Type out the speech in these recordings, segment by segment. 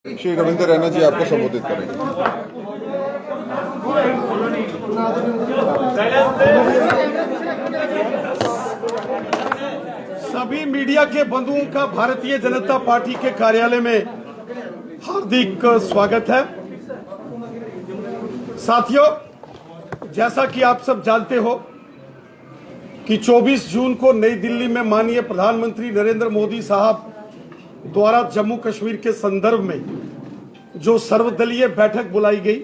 श्री रविंद्र रैना जी आपको संबोधित करेंगे। सभी मीडिया के बंधुओं का भारतीय जनता पार्टी के कार्यालय में हार्दिक स्वागत है। साथियों, जैसा कि आप सब जानते हो कि 24 जून को नई दिल्ली में माननीय प्रधानमंत्री नरेंद्र मोदी साहब द्वारा जम्मू कश्मीर के संदर्भ में जो सर्वदलीय बैठक बुलाई गई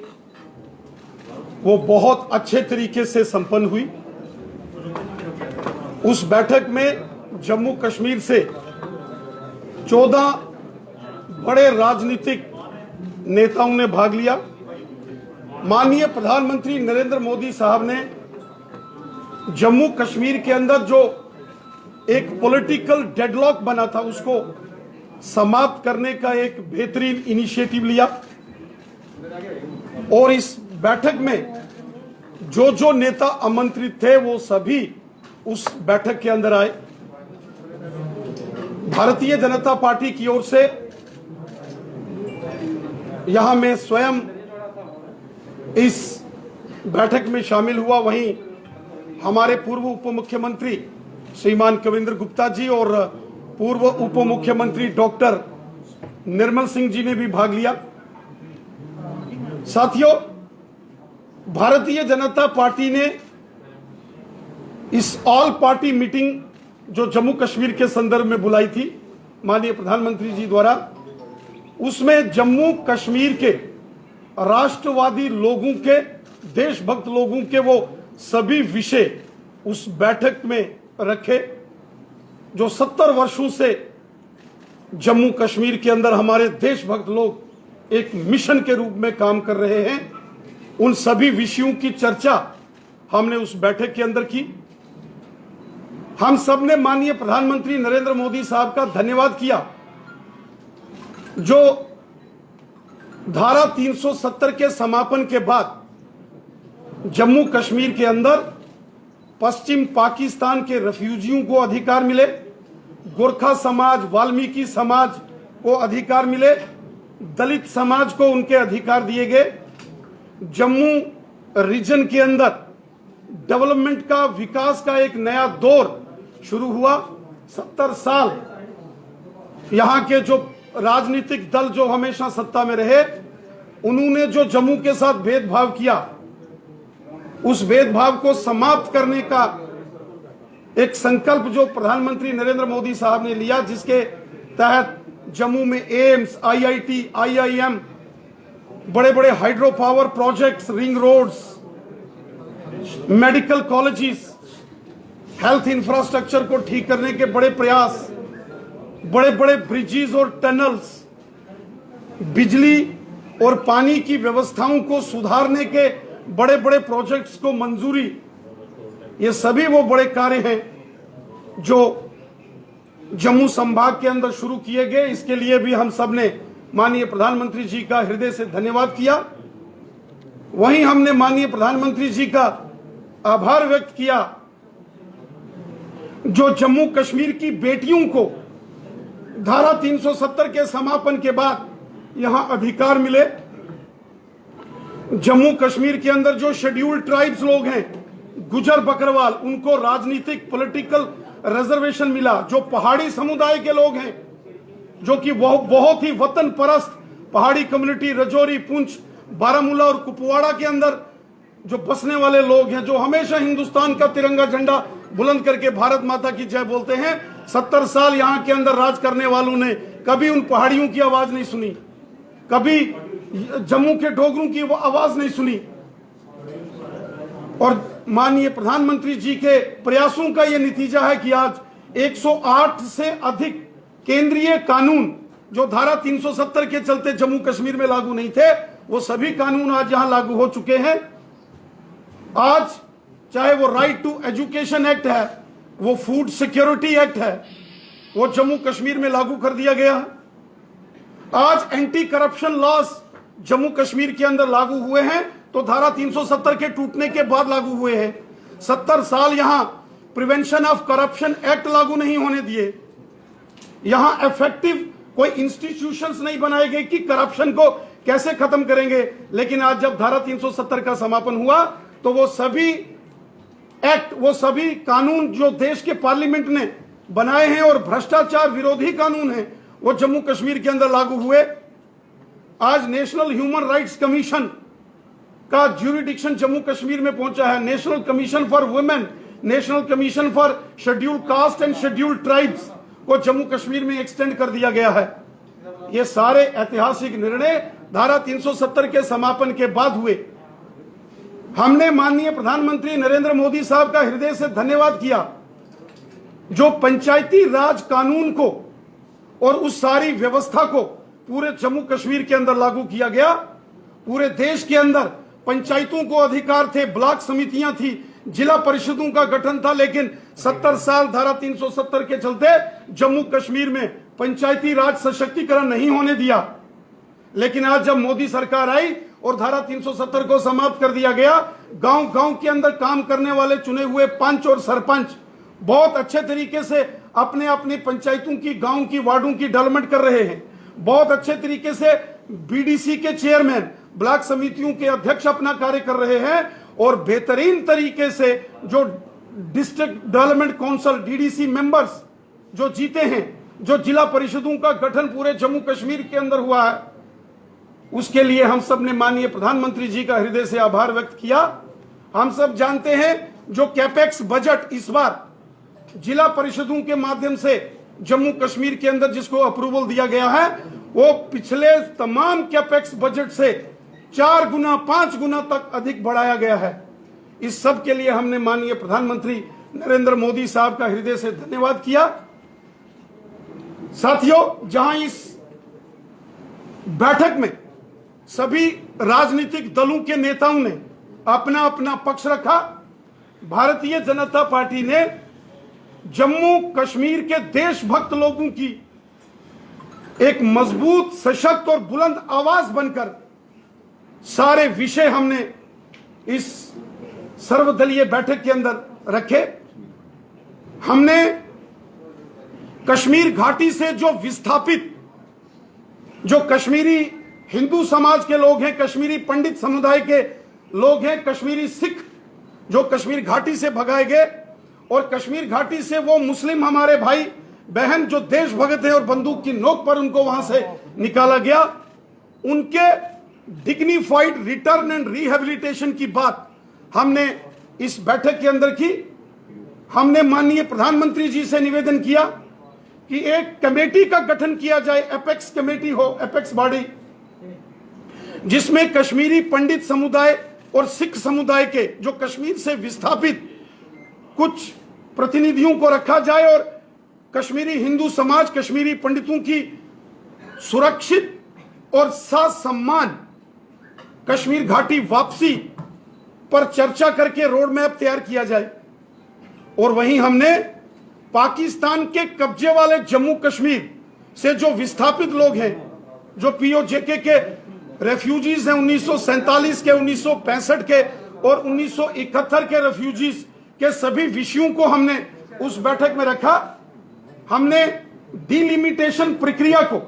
वो बहुत अच्छे तरीके से संपन्न हुई। उस बैठक में जम्मू कश्मीर से 14 बड़े राजनीतिक नेताओं ने भाग लिया। माननीय प्रधानमंत्री नरेंद्र मोदी साहब ने जम्मू कश्मीर के अंदर जो एक पॉलिटिकल डेडलॉक बना था उसको समाप्त करने का एक बेहतरीन इनिशिएटिव लिया और इस बैठक में जो नेता आमंत्रित थे वो सभी उस बैठक के अंदर आए। भारतीय जनता पार्टी की ओर से यहां मैं स्वयं इस बैठक में शामिल हुआ। वहीं हमारे पूर्व उप मुख्यमंत्री श्रीमान कविंद्र गुप्ता जी और पूर्व उप मुख्यमंत्री डॉक्टर निर्मल सिंह जी ने भी भाग लिया। साथियों, भारतीय जनता पार्टी ने इस ऑल पार्टी मीटिंग जो जम्मू कश्मीर के संदर्भ में बुलाई थी माननीय प्रधानमंत्री जी द्वारा, उसमें जम्मू कश्मीर के राष्ट्रवादी लोगों के, देशभक्त लोगों के वो सभी विषय उस बैठक में रखे जो 70 वर्षों से जम्मू कश्मीर के अंदर हमारे देशभक्त लोग एक मिशन के रूप में काम कर रहे हैं। उन सभी विषयों की चर्चा हमने उस बैठक के अंदर की। हम सब ने माननीय प्रधानमंत्री नरेंद्र मोदी साहब का धन्यवाद किया जो धारा 370 के समापन के बाद जम्मू कश्मीर के अंदर पश्चिम पाकिस्तान के रेफ्यूजियों को अधिकार मिले, गोरखा समाज, वाल्मीकि समाज को अधिकार मिले, दलित समाज को उनके अधिकार दिए गए। जम्मू रीजन के अंदर डेवलपमेंट का, विकास का एक नया दौर शुरू हुआ। 70 साल यहां के जो राजनीतिक दल जो हमेशा सत्ता में रहे उन्होंने जो जम्मू के साथ भेदभाव किया, उस भेदभाव को समाप्त करने का एक संकल्प जो प्रधानमंत्री नरेंद्र मोदी साहब ने लिया, जिसके तहत जम्मू में एम्स, आईआईटी, आईआईएम, बड़े बड़े hydro power projects, ring roads, medical colleges, health infrastructure को ठीक करने के बड़े प्रयास, बड़े बड़े ब्रिजेस और टनल्स, बिजली और पानी की व्यवस्थाओं को सुधारने के बड़े बड़े प्रोजेक्ट्स को मंजूरी, ये सभी वो बड़े कार्य हैं जो जम्मू संभाग के अंदर शुरू किए गए। इसके लिए भी हम सब ने माननीय प्रधानमंत्री जी का हृदय से धन्यवाद किया। वहीं हमने माननीय प्रधानमंत्री जी का आभार व्यक्त किया जो जम्मू कश्मीर की बेटियों को धारा 370 के समापन के बाद यहां अधिकार मिले। जम्मू कश्मीर के अंदर जो शेड्यूल्ड ट्राइब्स लोग हैं, गुजर बकरवाल, उनको राजनीतिक पॉलिटिकल रिजर्वेशन मिला। जो पहाड़ी समुदाय के लोग हैं, जो कि बहुत ही वतन परस्त पहाड़ी कम्युनिटी, रजौरी, पुंछ, बारामूला और कुपवाड़ा के अंदर जो बसने वाले लोग हैं, जो हमेशा हिंदुस्तान का तिरंगा झंडा बुलंद करके भारत माता की जय बोलते हैं, 70 साल यहां के अंदर राज करने वालों ने कभी उन पहाड़ियों की आवाज नहीं सुनी, कभी जम्मू के डोगरों की वो आवाज नहीं सुनी। और माननीय प्रधानमंत्री जी के प्रयासों का यह नतीजा है कि आज 108 से अधिक केंद्रीय कानून जो धारा 370 के चलते जम्मू कश्मीर में लागू नहीं थे, वो सभी कानून आज यहां लागू हो चुके हैं। आज चाहे वो राइट टू एजुकेशन एक्ट है, वो फूड सिक्योरिटी एक्ट है, वो जम्मू कश्मीर में लागू कर दिया गया है। आज anti corruption laws Jammu Kashmir के अंदर लागू हुए हैं, तो धारा 370 के टूटने के बाद लागू हुए हैं। 70 साल यहां प्रिवेंशन ऑफ करप्शन एक्ट लागू नहीं होने दिए, यहां इफेक्टिव कोई इंस्टीट्यूशंस नहीं बनाए गए कि करप्शन को कैसे खत्म करेंगे। लेकिन आज जब धारा 370 का समापन हुआ तो वो सभी एक्ट, वो सभी कानून जो देश के पार्लियामेंट ने बनाए हैं और भ्रष्टाचार विरोधी कानून हैं, वो जम्मू कश्मीर के अंदर लागू हुए। आज नेशनल ह्यूमन राइट्स कमीशन का ज्यूरिडिक्शन जम्मू कश्मीर में पहुंचा है। National commission for women, national commission for scheduled caste and scheduled tribes को जम्मू कश्मीर में एक्सटेंड कर दिया गया है। ये सारे ऐतिहासिक निर्णय धारा 370 के समापन के बाद हुए। हमने माननीय प्रधानमंत्री नरेंद्र मोदी साहब का हृदय से धन्यवाद किया जो पंचायती राज कानून को और उस सारी व्यवस्था को पूरे जम्मू कश्मीर के अंदर लागू किया गया। पूरे देश के अंदर पंचायतों को अधिकार थे, ब्लॉक समितियां थी, जिला परिषदों का गठन था, लेकिन 70 साल धारा 370 के चलते जम्मू कश्मीर में पंचायती राज सशक्तिकरण नहीं होने दिया। लेकिन आज जब मोदी सरकार आई और धारा 370 को समाप्त कर दिया गया, गांव गांव के अंदर काम करने वाले चुने हुए पंच और सरपंच बहुत अच्छे तरीके से अपने अपने पंचायतों की, गांव की, वार्डों की डेवलपमेंट कर रहे हैं। बहुत अच्छे तरीके से बीडीसी के चेयरमैन, ब्लॉक समितियों के अध्यक्ष अपना कार्य कर रहे हैं और बेहतरीन तरीके से जो district development council DDC members जो जीते हैं, जो जिला परिषदों का गठन पूरे जम्मू कश्मीर के अंदर हुआ है, उसके लिए हम सब ने माननीय प्रधानमंत्री जी का हृदय से आभार व्यक्त किया। हम सब जानते हैं जो कैपेक्स बजट इस बार जिला परिषदों के माध्यम से जम्मू कश्मीर के अंदर जिसको अप्रूवल दिया गया है, वो पिछले तमाम कैपेक्स बजट से 4 गुना 5 गुना तक अधिक बढ़ाया गया है। इस सब के लिए हमने माननीय प्रधानमंत्री नरेंद्र मोदी साहब का हृदय से धन्यवाद किया। साथियों, जहां इस बैठक में सभी राजनीतिक दलों के नेताओं ने अपना अपना पक्ष रखा, भारतीय जनता पार्टी ने जम्मू कश्मीर के देशभक्त लोगों की एक मजबूत, सशक्त और बुलंद आवाज बनकर सारे विषय हमने इस सर्वदलीय बैठक के अंदर रखे। हमने कश्मीर घाटी से जो विस्थापित, जो कश्मीरी हिंदू समाज के लोग हैं, कश्मीरी पंडित समुदाय के लोग हैं, कश्मीरी सिख जो कश्मीर घाटी से भगाए गए, और कश्मीर घाटी से वो मुस्लिम हमारे भाई बहन जो देशभक्त हैं और बंदूक की नोक पर उनको वहां से निकाला गया, उनके डिग्निफाइड रिटर्न एंड रिहेबिलिटेशन की बात हमने इस बैठक के अंदर की। हमने माननीय प्रधानमंत्री जी से निवेदन किया कि एक कमेटी का गठन किया जाए, एपेक्स कमेटी हो, एपेक्स बॉडी, जिसमें कश्मीरी पंडित समुदाय और सिख समुदाय के जो कश्मीर से विस्थापित कुछ प्रतिनिधियों को रखा जाए और कश्मीरी हिंदू समाज, कश्मीरी पंडितों की सुरक्षित और सम्मान कश्मीर घाटी वापसी पर चर्चा करके रोड मैप तैयार किया जाए। और वहीं हमने पाकिस्तान के कब्जे वाले जम्मू कश्मीर से जो विस्थापित लोग हैं, जो पीओजेके के रेफ्यूजीज हैं, 1947 के, 1965 के और 1971 के रेफ्यूजीज के सभी विषयों को हमने उस बैठक में रखा। हमने डिलिमिटेशन प्रक्रिया को,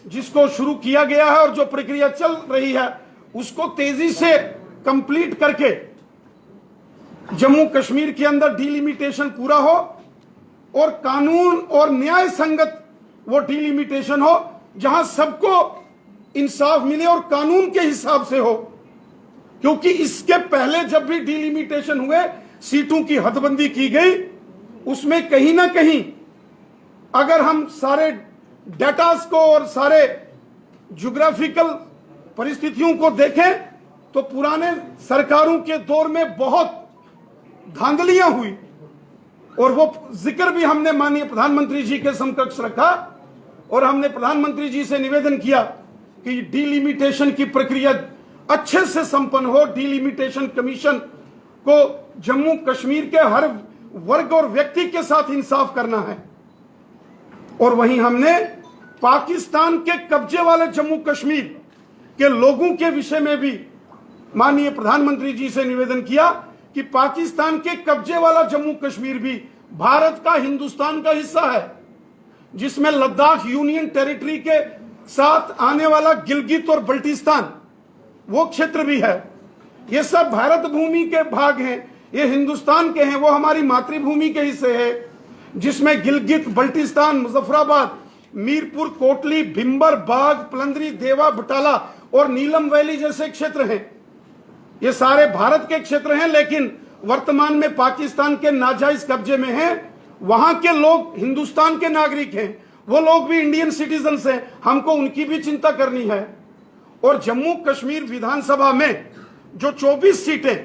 जिसको शुरू किया गया है और जो प्रक्रिया चल रही है, उसको तेजी से कंप्लीट करके जम्मू कश्मीर के अंदर डिलिमिटेशन पूरा हो और कानून और न्याय संगत वो डिलिमिटेशन हो, जहां सबको इंसाफ मिले और कानून के हिसाब से हो। क्योंकि इसके पहले जब भी डिलिमिटेशन हुए, सीटों की हदबंदी की गई, उसमें कहीं ना कहीं अगर हम सारे डेटास को और सारे ज्योग्राफिकल परिस्थितियों को देखें तो पुराने सरकारों के दौर में बहुत धांधलियां हुई, और वो जिक्र भी हमने माननीय प्रधानमंत्री जी के समकक्ष रखा। और हमने प्रधानमंत्री जी से निवेदन किया कि डिलिमिटेशन की प्रक्रिया अच्छे से संपन्न हो, डिलिमिटेशन कमीशन को जम्मू कश्मीर के हर वर्ग और व्यक्ति के साथ इंसाफ करना है। और वहीं हमने पाकिस्तान के कब्जे वाले जम्मू कश्मीर के लोगों के विषय में भी माननीय प्रधानमंत्री जी से निवेदन किया कि पाकिस्तान के कब्जे वाला जम्मू कश्मीर भी भारत का, हिंदुस्तान का हिस्सा है। जिसमें लद्दाख यूनियन टेरिटरी के साथ आने वाला गिलगित और बल्टिस्तान वो क्षेत्र भी है। ये सब भारत भूमि के भाग हैं, ये हिंदुस्तान के हैं, वो हमारी मातृभूमि के हिस्से है, जिसमें गिलगित, बल्टिस्तान, मुजफ्फराबाद, मीरपुर, कोटली, भिंबर, बाग, पलंदरी, देवा, बटाला और नीलम वैली जैसे क्षेत्र हैं। ये सारे भारत के क्षेत्र हैं, लेकिन वर्तमान में पाकिस्तान के नाजायज कब्जे में हैं। वहां के लोग हिंदुस्तान के नागरिक हैं, वो लोग भी इंडियन सिटीजन्स हैं, हमको उनकी भी चिंता करनी है। और जम्मू कश्मीर विधानसभा में जो 24 सीटें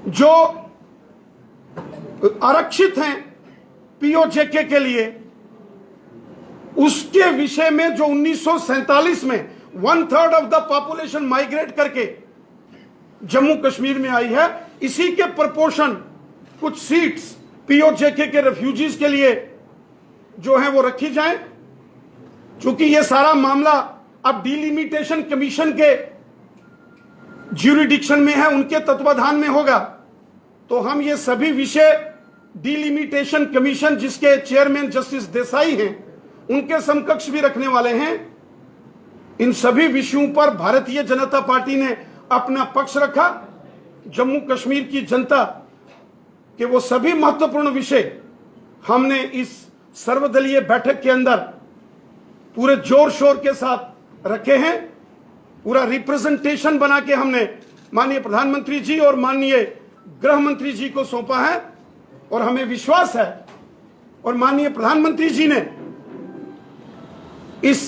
जो आरक्षित हैं पीओजेके के लिए, उसके विषय में जो 1947 में 1/3 ऑफ द पॉपुलेशन माइग्रेट करके जम्मू कश्मीर में आई है, इसी के प्रपोर्शन कुछ सीट्स पीओजेके के रेफ्यूजीज के लिए जो है वो रखी जाएं। चूंकि ये सारा मामला अब डिलिमिटेशन कमीशन के ज्यूरिडिक्शन में है, उनके तत्वाधान में होगा, तो हम ये सभी विषय डिलिमिटेशन कमीशन, जिसके चेयरमैन जस्टिस देसाई हैं, उनके समकक्ष भी रखने वाले हैं। इन सभी विषयों पर भारतीय जनता पार्टी ने अपना पक्ष रखा। जम्मू कश्मीर की जनता के वो सभी महत्वपूर्ण विषय हमने इस सर्वदलीय बैठक के अंदर पूरे जोर शोर के साथ रखे हैं। पूरा रिप्रेजेंटेशन बना के हमने माननीय प्रधानमंत्री जी और माननीय गृह मंत्री जी को सौंपा है, और हमें विश्वास है और माननीय प्रधानमंत्री जी ने इस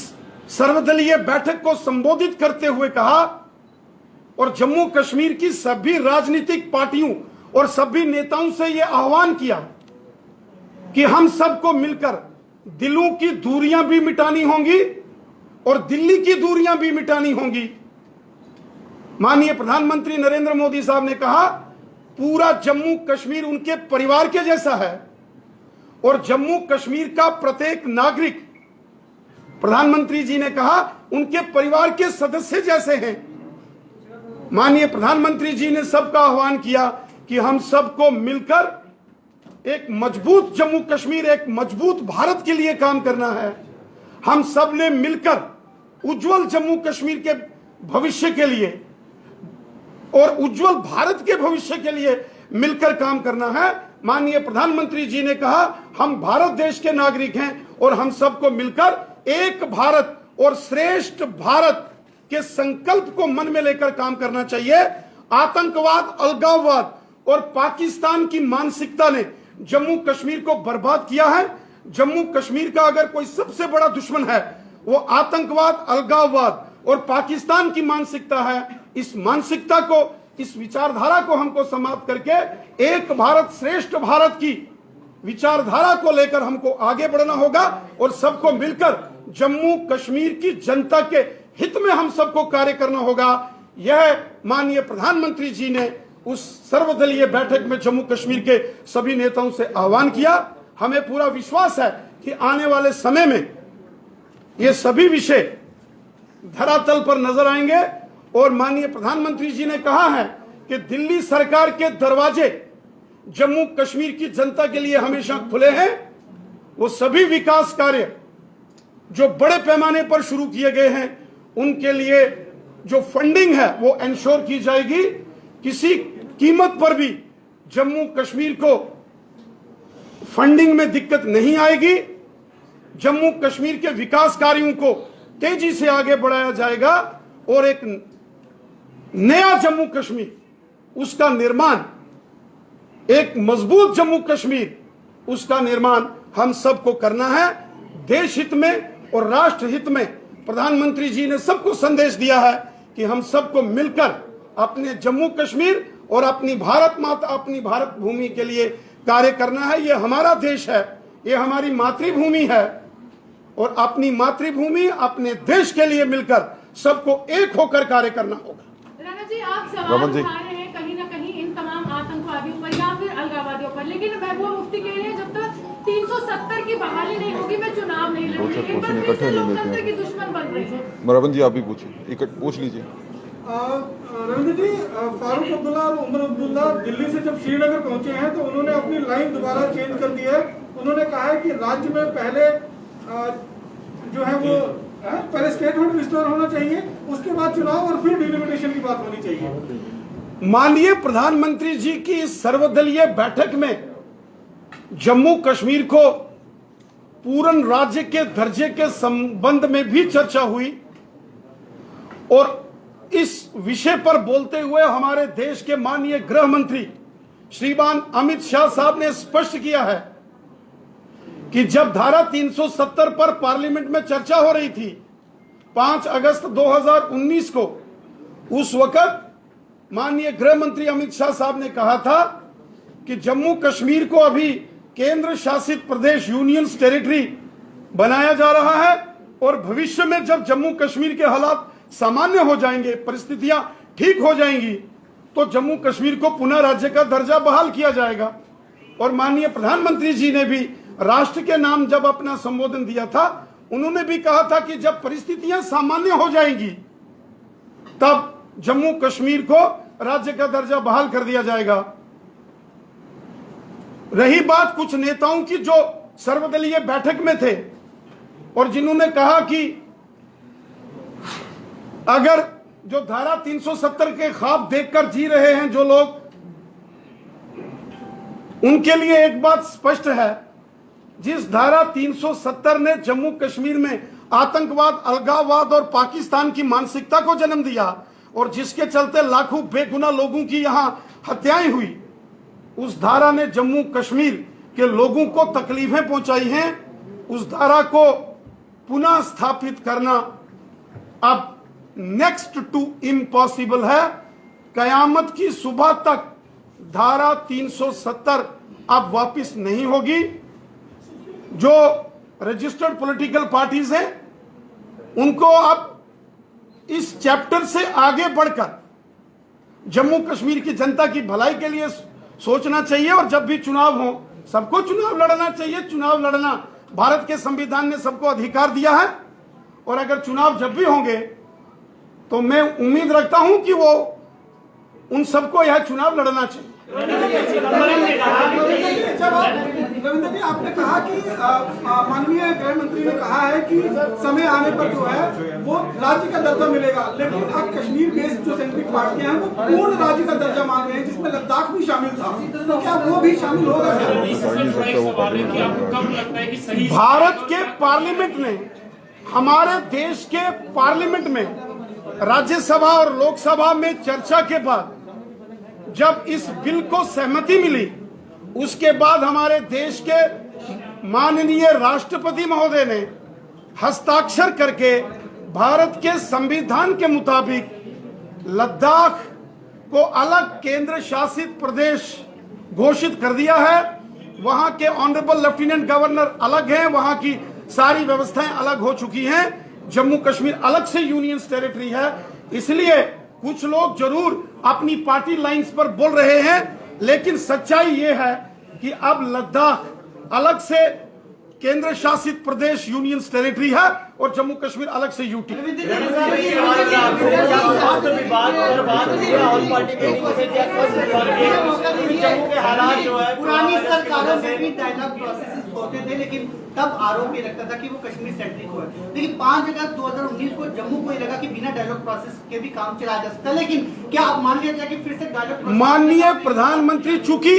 सर्वदलीय बैठक को संबोधित करते हुए कहा और जम्मू कश्मीर की सभी राजनीतिक पार्टियों और सभी नेताओं से यह आह्वान किया कि हम सबको मिलकर दिलों की दूरियां भी मिटानी होंगी और दिल्ली की दूरियां भी मिटानी होंगी। माननीय प्रधानमंत्री नरेंद्र मोदी साहब ने कहा पूरा जम्मू कश्मीर उनके परिवार के जैसा है, और जम्मू कश्मीर का प्रत्येक नागरिक, प्रधानमंत्री जी ने कहा, उनके परिवार के सदस्य जैसे हैं। माननीय प्रधानमंत्री जी ने सबका आह्वान किया कि हम सबको मिलकर एक मजबूत जम्मू कश्मीर, एक मजबूत भारत के लिए काम करना है। हम सब ने मिलकर उज्जवल जम्मू कश्मीर के भविष्य के लिए और उज्जवल भारत के भविष्य के लिए मिलकर काम करना है। माननीय प्रधानमंत्री जी ने कहा हम भारत देश के नागरिक हैं और हम सबको मिलकर एक भारत और श्रेष्ठ भारत के संकल्प को मन में लेकर काम करना चाहिए। आतंकवाद, अलगाववाद और पाकिस्तान की मानसिकता ने जम्मू कश्मीर को बर्बाद किया है। जम्मू कश्मीर का अगर कोई सबसे बड़ा दुश्मन है वो आतंकवाद, अलगाववाद और पाकिस्तान की मानसिकता है। इस मानसिकता को, इस विचारधारा को हमको समाप्त करके एक भारत श्रेष्ठ भारत की विचारधारा को लेकर हमको आगे बढ़ना होगा और सबको मिलकर जम्मू कश्मीर की जनता के हित में हम सबको कार्य करना होगा। यह माननीय प्रधानमंत्री जी ने उस सर्वदलीय बैठक में जम्मू कश्मीर के सभी नेताओं से आह्वान किया। हमें पूरा विश्वास है कि आने वाले समय में ये सभी विषय धरातल पर नजर आएंगे, और माननीय प्रधानमंत्री जी ने कहा है कि दिल्ली सरकार के दरवाजे जम्मू कश्मीर की जनता के लिए हमेशा खुले हैं। वो सभी विकास कार्य जो बड़े पैमाने पर शुरू किए गए हैं उनके लिए जो फंडिंग है वो इंश्योर की जाएगी। किसी कीमत पर भी जम्मू कश्मीर को फंडिंग में दिक्कत नहीं आएगी। जम्मू कश्मीर के विकास कार्यों को तेजी से आगे बढ़ाया जाएगा और एक नया जम्मू कश्मीर, उसका निर्माण, एक मजबूत जम्मू कश्मीर, उसका निर्माण हम सबको करना है। देश हित में और राष्ट्र हित में प्रधानमंत्री जी ने सबको संदेश दिया है कि हम सबको मिलकर अपने जम्मू कश्मीर और अपनी भारत माता, अपनी भारत भूमि के लिए कार्य करना है। ये हमारा देश है, ये हमारी मातृभूमि है, और अपनी मातृभूमि, अपने देश के लिए मिलकर सबको एक होकर कार्य करना होगा। राणा जी, आप सवाल उठा रहे हैं कहीं ना कहीं इन तमाम आतंकवादियों पर या फिर अलगाववादियों पर, लेकिन महबूबा मुफ्ती कह रहे हैं जब तक 370 की बहाली नहीं होगी मैं चुनाव नहीं लड़ूंगी। लोकतंत्र की दुश्मन बन रही है। मरावन जी आप भी पूछिए, पूछ लीजिए। रविंद्र जी, फारूक अब्दुल्ला और उमर अब्दुल्ला दिल्ली से जब श्रीनगर पहुंचे हैं तो उन्होंने अपनी लाइन दोबारा चेंज कर दी है। उन्होंने कहा है कि राज्य में पहले जो है वो पहले स्टेट हुड रिस्टोर होना चाहिए, उसके बाद चुनाव और फिर डिलिमिटेशन की बात होनी चाहिए। माननीय प्रधानमंत्री जी की इस सर्वदलीय बैठक में जम्मू कश्मीर को पूर्ण राज्य के दर्जे के संबंध में भी चर्चा हुई और इस विषय पर बोलते हुए हमारे देश के माननीय गृह मंत्री श्रीमान अमित शाह साहब ने स्पष्ट किया है कि जब धारा 370 पर पार्लियामेंट में चर्चा हो रही थी 5 अगस्त 2019 को, उस वक्त माननीय गृह मंत्री अमित शाह साहब ने कहा था कि जम्मू कश्मीर को अभी केंद्र शासित प्रदेश यूनियन टेरिटरी बनाया जा रहा है और भविष्य में जब जम्मू कश्मीर के हालात सामान्य हो जाएंगे, परिस्थितियां ठीक हो जाएंगी, तो जम्मू कश्मीर को पुनः राज्य का दर्जा बहाल किया जाएगा। और माननीय प्रधानमंत्री जी ने भी राष्ट्र के नाम जब अपना संबोधन दिया था, उन्होंने भी कहा था कि जब परिस्थितियां सामान्य हो जाएंगी तब जम्मू कश्मीर को राज्य का दर्जा बहाल कर दिया जाएगा। रही बात कुछ नेताओं की जो सर्वदलीय बैठक में थे और जिन्होंने कहा कि अगर जो धारा 370 के ख्वाब देखकर जी रहे हैं जो लोग, उनके लिए एक बात स्पष्ट है, जिस धारा 370 ने जम्मू कश्मीर में आतंकवाद, अलगाववाद और पाकिस्तान की मानसिकता को जन्म दिया और जिसके चलते लाखों बेगुनाह लोगों की यहां हत्याएं हुई, उस धारा ने जम्मू कश्मीर के लोगों को तकलीफें पहुंचाई हैं। उस धारा को पुनः स्थापित करना अब नेक्स्ट टू इम्पॉसिबल है। कयामत की सुबह तक धारा 370 अब वापस नहीं होगी। जो रजिस्टर्ड पॉलिटिकल पार्टीज हैं उनको अब इस चैप्टर से आगे बढ़कर जम्मू कश्मीर की जनता की भलाई के लिए सोचना चाहिए और जब भी चुनाव हो सबको चुनाव लड़ना चाहिए। चुनाव लड़ना भारत के संविधान ने सबको अधिकार दिया है और अगर चुनाव जब भी होंगे तो मैं उम्मीद रखता हूं कि वो उन सबको यह चुनाव लड़ना चाहिए। रविंद्र जी, आपने कहा कि माननीय गृह मंत्री ने कहा है कि समय आने पर जो है वो राज्य का दर्जा मिलेगा, लेकिन अब कश्मीर बेस्ड जो सेंट्रिक पार्टियां हैं वो पूर्ण राज्य का दर्जा मांग रहे हैं, जिसमें लद्दाख भी शामिल था, तो क्या वो भी शामिल होगा? भारत के पार्लियामेंट ने, हमारे देश के पार्लियामेंट में राज्यसभा और लोकसभा में चर्चा के बाद जब इस बिल को सहमति मिली, उसके बाद हमारे देश के माननीय राष्ट्रपति महोदय ने हस्ताक्षर करके भारत के संविधान के मुताबिक लद्दाख को अलग केंद्र शासित प्रदेश घोषित कर दिया है। वहां के ऑनरेबल लेफ्टिनेंट गवर्नर अलग हैं, वहां की सारी व्यवस्थाएं अलग हो चुकी हैं। जम्मू कश्मीर अलग से यूनियन टेरिटरी है। इसलिए कुछ लोग जरूर अपनी पार्टी लाइंस पर बोल रहे हैं, लेकिन सच्चाई ये है कि अब लद्दाख अलग से केंद्र शासित प्रदेश यूनियन टेरिटरी है और जम्मू कश्मीर अलग से यूटी। पुरानी सरकारों में भी डायलॉग प्रोसेस होते थे, लेकिन तब आरोप ये लगता था कि वो कश्मीर सेंट्रिक हुआ है। लेकिन 5 अगस्त 2019 को जम्मू को लगा कि बिना डायलॉग प्रोसेस के भी काम चलाया जा सकता है, लेकिन क्या आप मान लिया जाए कि फिर से डायलॉग? माननीय प्रधानमंत्री, चूंकि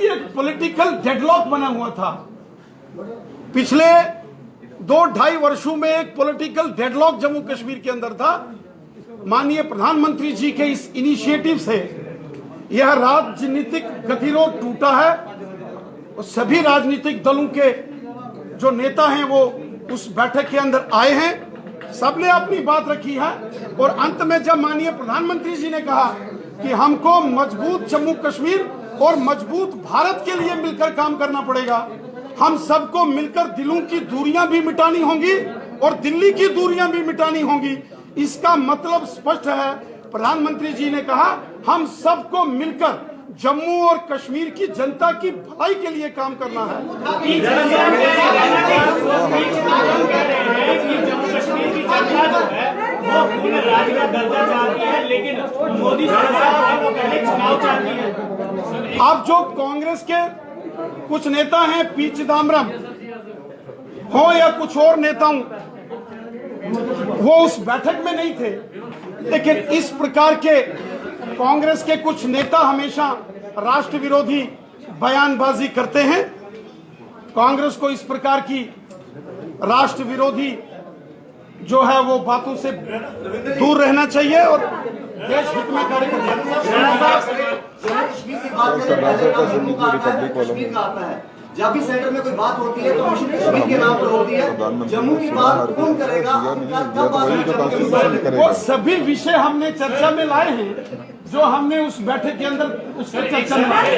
एक पॉलिटिकल डेडलॉक बना हुआ था, पिछले 2-2.5 वर्षों में एक पॉलिटिकल डेडलॉक जम्मू कश्मीर के अंदर था। माननीय प्रधानमंत्री जी के इस इनिशिएटिव से यह राजनीतिक गतिरोध टूटा है और सभी राजनीतिक दलों के जो नेता हैं वो उस बैठक के अंदर आए हैं, सबने अपनी बात रखी है और अंत में जब माननीय प्रधानमंत्री जी ने कहा कि हमको मजबूत जम्मू कश्मीर और मजबूत भारत के लिए मिलकर काम करना पड़ेगा, हम सबको मिलकर दिलों की दूरियां भी मिटानी होंगी और दिल्ली की दूरियां भी मिटानी होंगी। इसका मतलब स्पष्ट है। प्रधानमंत्री जी ने कहा हम सबको मिलकर जम्मू और कश्मीर की जनता की भलाई के लिए काम करना है। वो पूर्ण राज्य का दर्जा चाहती है, लेकिन मोदी सरकार पहले चुनाव चाहती है। अब जो कांग्रेस के कुछ नेता हैं पी चिदम्बरम हो या कुछ और नेताओं, वो उस बैठक में नहीं थे, लेकिन इस प्रकार के कांग्रेस के कुछ नेता हमेशा राष्ट्र विरोधी बयानबाजी करते हैं। कांग्रेस को इस प्रकार की राष्ट्र विरोधी जो है वो बातों से दूर रहना चाहिए और देश हित में कार्य करना चाहिए। जब भी सेंटर में कोई बात होती है तो मिशन कश्मीर के नाम पर होती है। जम्मू की बात कौन करेगा? वो सभी विषय हमने चर्चा में लाए हैं जो हमने उस बैठक के अंदर उस चर्चा में लाए।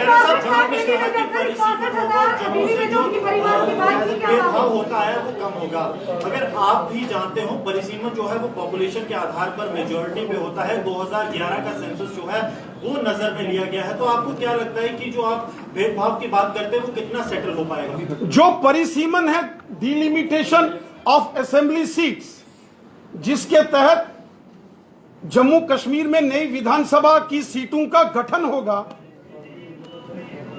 भेदभाव होता है वो कम होगा। अगर आप भी जानते हो परिसीमन जो है वो पॉपुलेशन के आधार पर मेजोरिटी पे होता है। 2011 का सेंसस जो है वो नजर में लिया गया है। तो आपको क्या लगता है कि जो आप भेदभाव की बात करते हैं वो कितना सेटल हो पाएगा? जो परिसीमन है, डिलिमिटेशन ऑफ असेंबली सीट्स, जिसके तहत जम्मू कश्मीर में नई विधानसभा की सीटों का गठन होगा,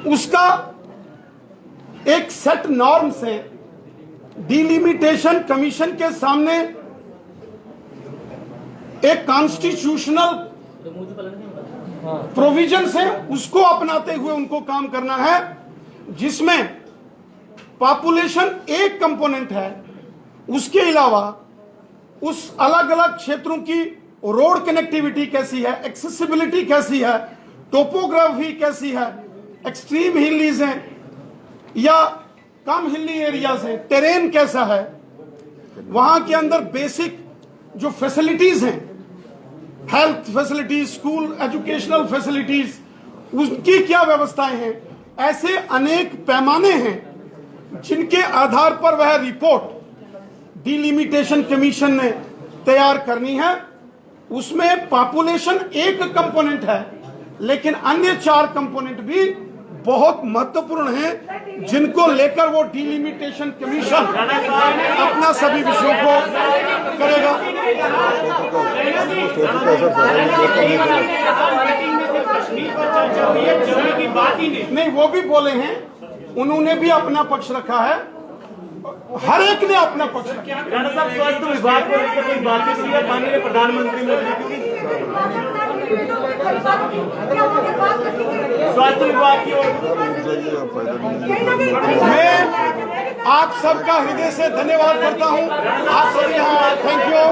उसका एक सेट नॉर्म्स है। डिलिमिटेशन कमीशन के सामने एक कॉन्स्टिट्यूशनल प्रोविजंस है, उसको अपनाते हुए उनको काम करना है, जिसमें पॉपुलेशन एक कंपोनेंट है। उसके अलावा उस अलग अलग क्षेत्रों की रोड कनेक्टिविटी कैसी है, एक्सेसिबिलिटी कैसी है, टोपोग्राफी कैसी है, एक्सट्रीम हिलीज हैं या कम हिली एरियाज हैं, टेरेन कैसा है, वहां के अंदर बेसिक जो फैसिलिटीज हैं, health facilities, school educational facilities, उनकी क्या व्यवस्थाएं हैं। ऐसे अनेक पैमाने हैं जिनके आधार पर वह रिपोर्ट डिलिमिटेशन कमीशन ने तैयार करनी है। उसमें पॉपुलेशन एक कंपोनेंट है, लेकिन अन्य 4 कंपोनेंट भी बहुत महत्वपूर्ण हैं, जिनको लेकर वो डिलिमिटेशन कमीशन अपना सभी विषयों को करेगा। नहीं, वो भी बोले हैं, उन्होंने भी अपना पक्ष रखा है, हर एक ने अपना पक्ष रखा। राणा साहब, स्वास्थ्य विभाग को लेकर कोई बातचीत हुई है माननीय प्रधानमंत्री मोदी? स्वास्थ्य विभाग की ओर मैं आप सबका हृदय से धन्यवाद करता हूं। आप सभी यहाँ, थैंक यू।